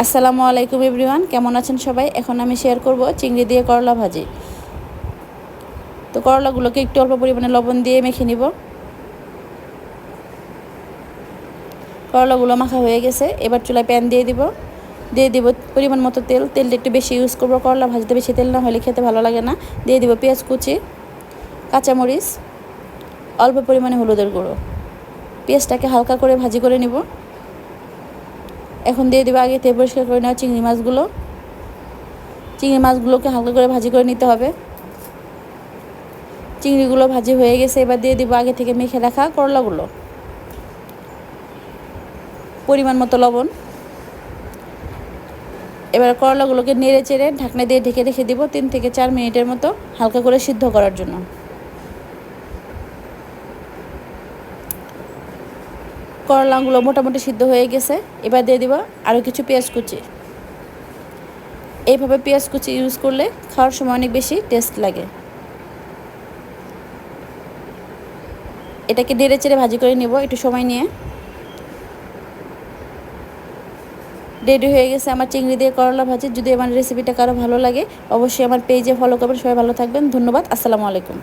আসসালামু আলাইকুম এভরিওয়ান, কেমন আছেন সবাই। এখন আমি শেয়ার করব চিংড়ি দিয়ে করলা ভাজি। তো করলাগুলোকে একটু অল্প পরিমাণে লবণ দিয়ে মেখে নিব। করলাগুলো মাখা হয়ে গেছে, এবার চুলায় প্যান দিয়ে দিব পরিমাণ মতো তেল। তেলটা একটু বেশি ইউজ করব, করলা ভাজিতে বেশি তেল না হলে খেতে ভালো লাগে না। দিয়ে দিব পেঁয়াজ কুচি, কাঁচামরিচ, অল্প পরিমাণে হলুদের গুঁড়ো। পেঁয়াজটাকে হালকা করে ভাজি করে নিব। এখন দিয়ে দিব আগে থেকে পরিষ্কার করে নেওয়া চিংড়ি মাছগুলোকে হালকা করে ভাজি করে নিতে হবে। চিংড়িগুলো ভাজি হয়ে গেছে, এবার দিয়ে দিব আগে থেকে মেখে রাখা করলাগুলো, পরিমাণ মতো লবণ। এবার করলাগুলোকে নেড়ে চেড়ে ঢাকনা দিয়ে ঢেকে রেখে দিব 3 থেকে 4 মিনিটের মতো হালকা করে সিদ্ধ করার জন্য। করলাগুলো মোটামুটি সিদ্ধ হয়ে গেছে, এবার দিয়ে দিব আরও কিছু পেঁয়াজ কুচি। এইভাবে পেঁয়াজ কুচি ইউজ করলে খাওয়ার সময় অনেক বেশি টেস্ট লাগে। এটাকে নেড়ে চেড়ে ভাজি করে নিব একটু সময় নিয়ে। রেডি হয়ে গেছে আমার চিংড়ি দিয়ে করলা ভাজি। যদি আমার রেসিপিটা কারো ভালো লাগে অবশ্যই আমার পেজে ফলো করবেন। সবাই ভালো থাকবেন, ধন্যবাদ, আসসালামু আলাইকুম।